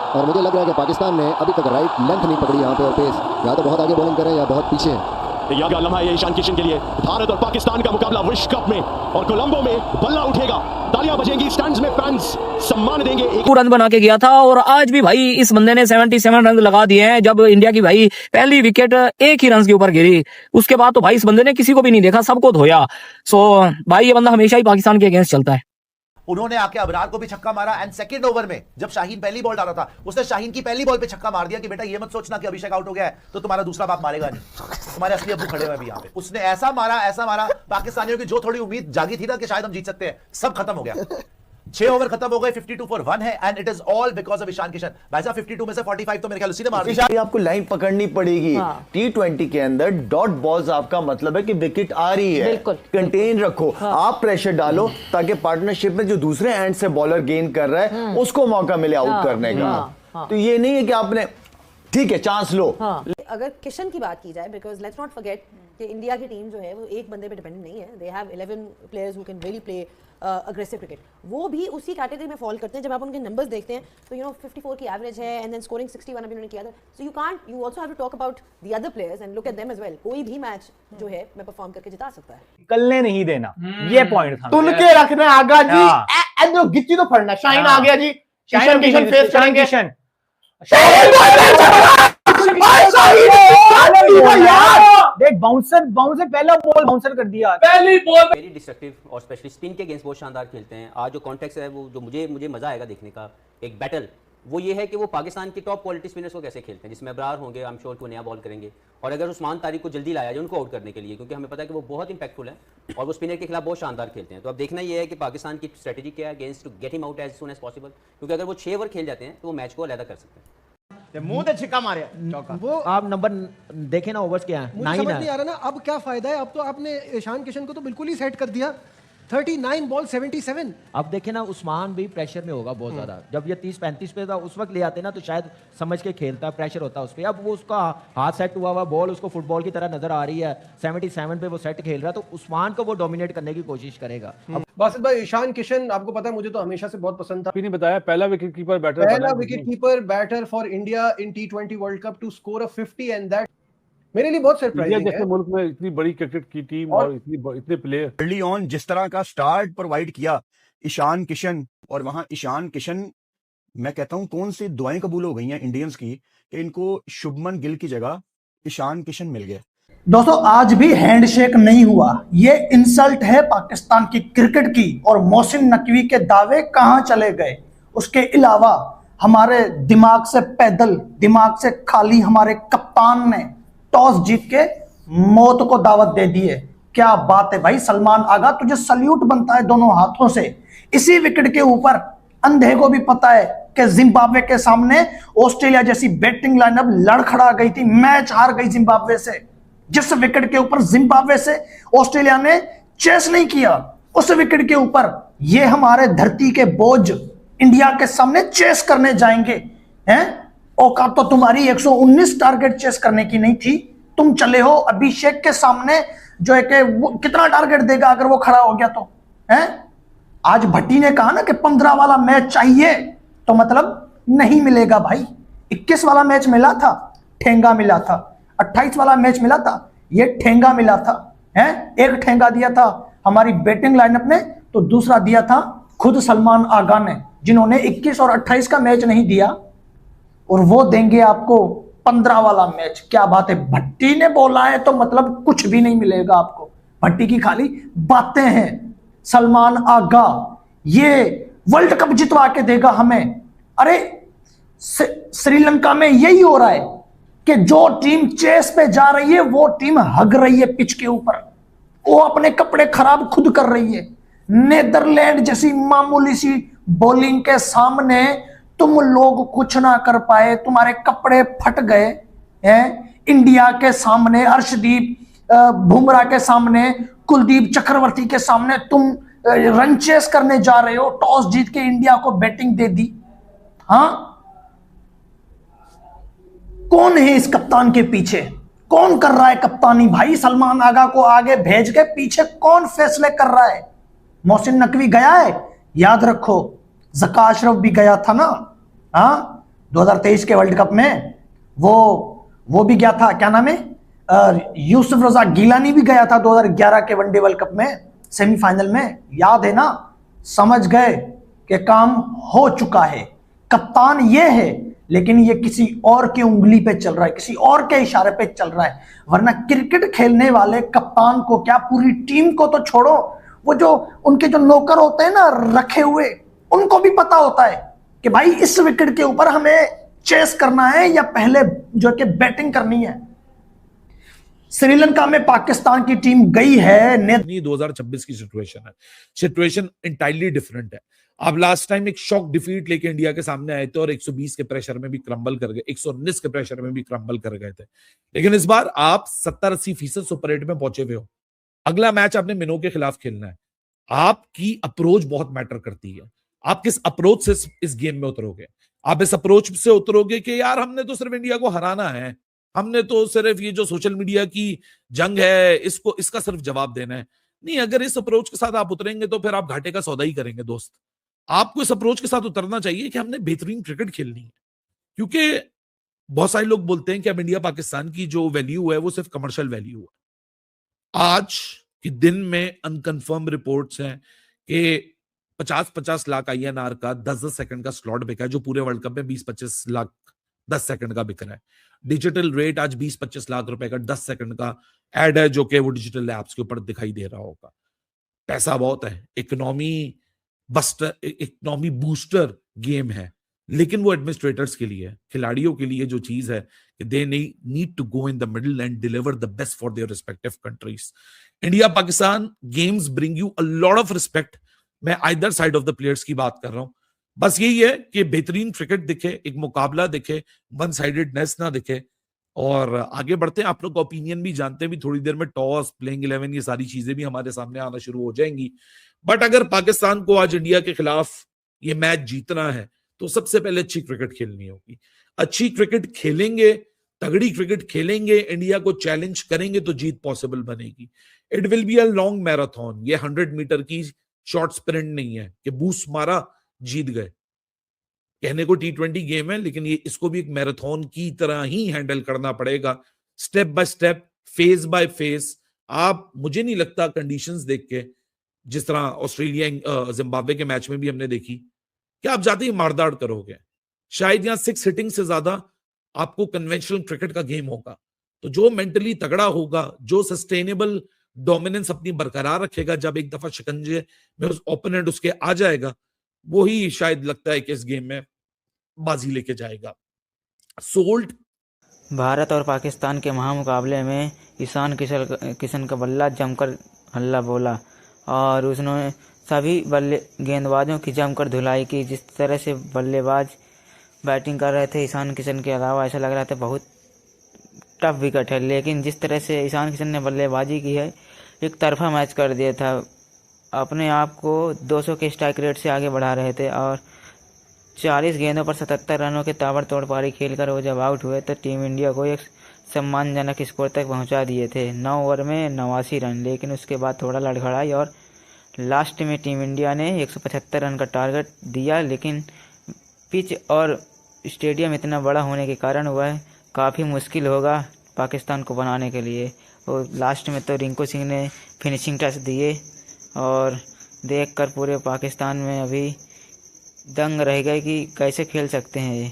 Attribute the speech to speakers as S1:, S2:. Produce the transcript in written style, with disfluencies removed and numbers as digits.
S1: और मुझे लग रहा है कि पाकिस्तान ने अभी तक राइट लेंथ नहीं पकड़ी यहाँ पे, और पेस या तो बहुत आगे बॉलिंग करें या बहुत पीछे है।
S2: याद का लम्हा है ये ईशान किशन के लिए। भारत और पाकिस्तान का मुकाबला विश्व कप में, और कोलंबो में बल्ला उठेगा, तालियां बजेंगी, स्टैंड्स में फैंस सम्मान देंगे।
S3: एक रन बना के गया था और आज भी भाई इस बंदे ने 77 रन लगा दिए हैं। जब इंडिया की भाई पहली विकेट एक ही रन के ऊपर गिरी, उसके बाद तो भाई इस बंदे ने किसी को भी नहीं देखा, सबको धोया। सो भाई ये बंदा हमेशा ही पाकिस्तान के अगेंस्ट चलता है।
S4: उन्होंने आके अबरार को भी छक्का मारा एंड सेकंड ओवर में जब शाहीन पहली बॉल डाला था, उसने शाहीन की पहली बॉल पे छक्का मार दिया कि बेटा ये मत सोचना कि अभिषेक आउट हो गया है तो तुम्हारा दूसरा बाप मारेगा नहीं, तुम्हारे असली अब्बू खड़े हुए अभी यहाँ पे। उसने ऐसा मारा पाकिस्तानियों की जो थोड़ी उम्मीद जागी थी ना कि शायद हम जीत सकते हैं, सब खत्म हो गया। 6 ओवर खत्म हो गए, 52 for 1 है and it is all because of Ishan Kishan. भाई साहब 52 में से 45 तो मेरे ख्याल उसी ने मार दिया।
S5: आपको लाइन पकड़नी पड़ेगी। T20 के अंदर डॉट बॉल्स आपका मतलब है कि विकेट आ रही है, कंटेन रखो, आप प्रेशर डालो ताकि पार्टनरशिप में जो दूसरे एंड से बॉलर गेन कर रहा है उसको मौका मिले आउट करने का। तो ये नहीं है कि आपने ठीक है चांस लो।
S6: अगर किशन की बात की जाए, बिकॉज लेट्स नॉट फॉरगेट कि इंडिया की टीम जो है वो एक बंदे पे डिपेंडेंट नहीं है। They have 11 players who can really play aggressive cricket. वो भी उसी कैटेगरी में फॉल करते हैं। जब आप उनके नंबर्स देखते हैं तो 54 की एवरेज है एंड देन स्कोरिंग 61 अभी उन्होंने किया था। So you also have to talk about the other players and look at them as well. कोई भी मैच जो है मैं परफॉर्म करके जिता सकता है,
S7: निकलने नहीं देना, ये पॉइंट था।
S8: तुल के रखना आगा जी, एंड गिच्ची तो फड़ना। शाहीन आ गया जी, किशन फेस करेंगे।
S7: देख बाउंसर पहला बॉल बाउंसर कर दिया,
S9: पहली बॉल वेरी डिस्ट्रक्टिव और स्पेशली स्पिन के अगेंस्ट बहुत शानदार खेलते हैं। आज जो कॉन्टेक्स्ट है वो जो मुझे मजा आएगा देखने का एक बैटल, वो ये है कि वो पाकिस्तान की टॉप क्वालिटी स्पिनर्स को कैसे खेलते हैं, जिसमें अबरार होंगे, आई एम श्योर कि वो नया बॉल करेंगे। और अगर उस्मान तारिक को जल्दी लाया जाए उनको आउट करने के लिए, क्योंकि हमें पता है कि वो बहुत इंपैक्टफुल है और वो स्पिनर के खिलाफ बहुत शानदार खेलते हैं। तो अब देखना ये है कि पाकिस्तान की स्ट्रेटेजी क्या है against to get him out as soon as possible, क्योंकि अगर वो 6 ओवर खेल जाते हैं तो वो मैच को अलग कर सकते हैं।
S8: मुंह से छिक्का मारे चौका।
S7: वो आप नंबर देखे ना, ओवर्स क्या है,
S10: मुझे समझ नहीं आ रहा ना अब क्या फायदा है। अब तो आपने ईशान किशन को तो बिल्कुल ही सेट कर दिया, 39 बॉल 77।
S7: अब देखे ना उस्मान भी प्रेशर में होगा बहुत ज्यादा। जब ये 30-35 पे था उस वक्त ले आते ना तो शायद समझ के खेलता, प्रेशर होता उस पर। अब वो उसका हाथ सेट हुआ हुआ बॉल उसको फुटबॉल की तरह नजर आ रही है, 77 पे वो सेट खेल रहा है, तो उस्मान को वो डोमिनेट करने की कोशिश करेगा।
S10: बासित भाई, ईशान किशन आपको पता है मुझे तो हमेशा से बहुत पसंद था।
S11: नहीं बताया, पहला wicket keeper
S10: batter for India in T20 world cup to score a 50 and that मेरे लिए बहुत सरप्राइजिंग है।
S11: जैसे मुल्क में इतनी बड़ी क्रिकेट की टीम और इतने प्लेयर
S5: अर्ली ऑन जिस तरह का स्टार्ट प्रोवाइड किया ईशान किशन, और वहां ईशान किशन, मैं कहता हूं कौन सी दुआएं कबूल हो गई हैं इंडियंस की कि इनको शुभमन गिल की जगह ईशान किशन मिल गया।
S12: दोस्तों आज भी हैंडशेक नहीं हुआ, ये इंसल्ट है पाकिस्तान की क्रिकेट की। और मोहसिन नकवी के दावे कहां चले गए? उसके अलावा हमारे दिमाग से पैदल, दिमाग से खाली हमारे कप्तान ने टॉस जीत के मौत को दावत दे दी है। क्या बात है भाई सलमान आगा, तुझे सल्यूट बनता है दोनों हाथों से। इसी विकेट के ऊपर अंधे को भी पता है कि जिम्बाब्वे के सामने ऑस्ट्रेलिया जैसी बैटिंग लाइनअप लड़खड़ा गई थी, मैच हार गई जिम्बाब्वे से। जिस विकेट के ऊपर जिम्बाब्वे से औस्ट्रेलिया ने चेस नहीं किया, उस विकेट के ऊपर ये हमारे धरती के बोझ इंडिया के सामने चेस करने जाएंगे हैं। औकात तो तुम्हारी 119 टारगेट चेस करने की नहीं थी। तुम चले हो अभिषेक के सामने जो है कि वो कितना टारगेट देगा अगर वो खड़ा हो गया तो हैं। आज भट्टी ने कहा ना कि 15 वाला मैच चाहिए, तो मतलब नहीं मिलेगा भाई। 21 वाला मैच मिला था, ठेंगा मिला था। 28 वाला मैच मिला था, ये ठेंगा मिला था हैं। एक ठेंगा दिया था हमारी बैटिंग लाइनअप ने, तो दूसरा दिया था खुद सलमान आगा ने, जिन्होंने 21 और 28 का मैच नहीं दिया, और वो देंगे आपको 15 वाला मैच। क्या बात है, भट्टी ने बोला है तो मतलब कुछ भी नहीं मिलेगा आपको। भट्टी की खाली बातें हैं। सलमान आगा ये वर्ल्ड कप जितवा के देगा हमें। अरे श्रीलंका में यही हो रहा है कि जो टीम चेस पे जा रही है वो टीम हग रही है पिच के ऊपर, वो अपने कपड़े खराब खुद कर रही है। नेदरलैंड जैसी मामूली सी बॉलिंग के सामने तुम लोग कुछ ना कर पाए, तुम्हारे कपड़े फट गए हैं। इंडिया के सामने अर्शदीप बुमराह के सामने, कुलदीप चक्रवर्ती के सामने तुम रन चेस करने जा रहे हो। टॉस जीत के इंडिया को बैटिंग दे दी। हाँ, कौन है इस कप्तान के पीछे? कौन कर रहा है कप्तानी भाई? सलमान आगा को आगे भेज के पीछे कौन फैसले कर रहा है? मोहसिन नकवी गया है, याद रखो। ज़का अशरफ भी गया था ना। हाँ, 2023 के वर्ल्ड कप में वो भी गया था, क्या नाम है, यूसुफ रजा गिलानी भी गया था 2011 के वनडे वर्ल्ड कप में सेमीफाइनल में, याद है ना। समझ गए कि काम हो चुका है। कप्तान ये है, लेकिन ये किसी और की उंगली पे चल रहा है, किसी और के इशारे पे चल रहा है। वरना क्रिकेट खेलने वाले कप्तान को क्या, पूरी टीम को तो छोड़ो, वो जो उनके जो नौकर होते हैं ना रखे हुए, उनको भी पता होता है कि भाई इस विकेट के ऊपर हमें चेस करना है या पहले जो कि बैटिंग करनी है। श्रीलंका में पाकिस्तान की टीम गई है।
S11: 2026 की सिचुएशन इंटायरली डिफरेंट है। आप लास्ट टाइम एक शॉक डिफीट लेके इंडिया के सामने आए थे और 120 के प्रेशर में भी क्रम्बल कर गए, 119 के प्रेशर में भी क्रम्बल कर गए थे। लेकिन इस बार आप 70-80% सुपर 8 में पहुंचे हुए हो। अगला मैच आपने मिनो के खिलाफ खेलना है। आपकी अप्रोच बहुत मैटर करती है। आप किस अप्रोच से इस गेम में उतरोगे। आप इस अप्रोच से उतरोगे कि यार हमने तो सिर्फ इंडिया को हराना है, हमने तो सिर्फ ये जो सोशल मीडिया की जंग है इसका सिर्फ जवाब देना है। नहीं, अगर इस अप्रोच के साथ आप उतरेंगे तो फिर आप घाटे का सौदा ही करेंगे दोस्त। आपको इस अप्रोच के साथ उतरना चाहिए कि हमने बेहतरीन क्रिकेट खेलनी है। क्योंकि बहुत सारे लोग बोलते हैं कि अब इंडिया पाकिस्तान की जो वैल्यू है वो सिर्फ कमर्शियल वैल्यू है। आज के दिन में अनकंफर्म रिपोर्ट्स हैं कि 50-50 लाख INR का 10-10 सेकंड का स्लॉट बिका है, जो पूरे वर्ल्ड कप में 20-25 लाख 10 सेकंड का बिक रहा है। डिजिटल रेट आज 20-25 लाख रुपए का 10 सेकंड का एड है, जो कि वो डिजिटल ऐप्स के ऊपर दिखाई दे रहा होगा। पैसा बहुत है, इकोनॉमी बूस्टर गेम है, लेकिन वो एडमिनिस्ट्रेटर्स के लिए, खिलाड़ियों के लिए जो चीज है कि they need to go in the middle and deliver the best for their respective countries. India Pakistan games bring you a lot of respect. मैं either side of the players की बात कर रहा हूं। बस यही है कि बेहतरीन क्रिकेट दिखे, एक मुकाबला दिखे, वन साइडेडनेस ना दिखे, और आगे बढ़ते हैं। आप लोग का ओपिनियन भी जानते हैं, भी थोड़ी देर में टॉस, प्लेइंग 11, ये सारी चीजें भी हमारे सामने आना शुरू हो जाएंगी। बट अगर पाकिस्तान को आज इंडिया के खिलाफ ये मैच जीतना है तो सबसे पहले अच्छी क्रिकेट खेलनी होगी। अच्छी क्रिकेट खेलेंगे, तगड़ी क्रिकेट खेलेंगे, इंडिया को चैलेंज करेंगे तो जीत पॉसिबल बनेगी। It will be a long marathon. ये 100 मीटर की शॉर्ट स्प्रिंट नहीं है कि बूस्ट मारा जीत गए। कहने को T20 गेम है, लेकिन ये इसको भी एक मैराथन की तरह ही हैंडल करना पड़ेगा, step by step, phase by phase. आप, मुझे नहीं लगता कंडीशंस देख के, जिस तरह ऑस्ट्रेलिया जिम्बाब्वे के मैच में भी हमने देखी, कि आप जाते ही मारदाड़ करोगे। शायद यहाँ 6 हिटिंग से ज्यादा आपको कन्वेंशनल क्रिकेट का गेम होगा। तो जो मेंटली तगड़ा होगा, जो सस्टेनेबल डोमिनेंस अपनी बरकरार रखेगा, जब एक दफा शिकंजे में उस ओपोनेंट उसके आ जाएगा, वही शायद लगता है कि इस गेम में बाजी लेके जाएगा। सोल्ड।
S13: भारत और पाकिस्तान के महामुकाबले में ईशान किशन का बल्ला जमकर हल्ला बोला और उसने सभी गेंदबाजों की जमकर धुलाई की। जिस तरह से बल्लेबाज बैटिंग कर रहे थे ईशान किशन के अलावा, ऐसा लग रहा था बहुत टफ विकेट है, लेकिन जिस तरह से ईशान किशन ने बल्लेबाजी की है, एक तरफा मैच कर दिया था। अपने आप को 200 के स्ट्राइक रेट से आगे बढ़ा रहे थे और 40 गेंदों पर 77 रनों के ताबड़तोड़ पारी खेलकर वो जब आउट हुए तो टीम इंडिया को एक सम्मानजनक स्कोर तक पहुंचा दिए थे, 9 ओवर में 89 रन। लेकिन उसके बाद थोड़ा लड़खड़ाई और लास्ट में टीम इंडिया ने 175 रन का टारगेट दिया, लेकिन पिच और स्टेडियम इतना बड़ा होने के कारण वह काफ़ी मुश्किल होगा पाकिस्तान को बनाने के लिए। और लास्ट में तो रिंकू सिंह ने फिनिशिंग टच दिए और देखकर पूरे पाकिस्तान में अभी दंग रह गए कि कैसे खेल सकते हैं ये।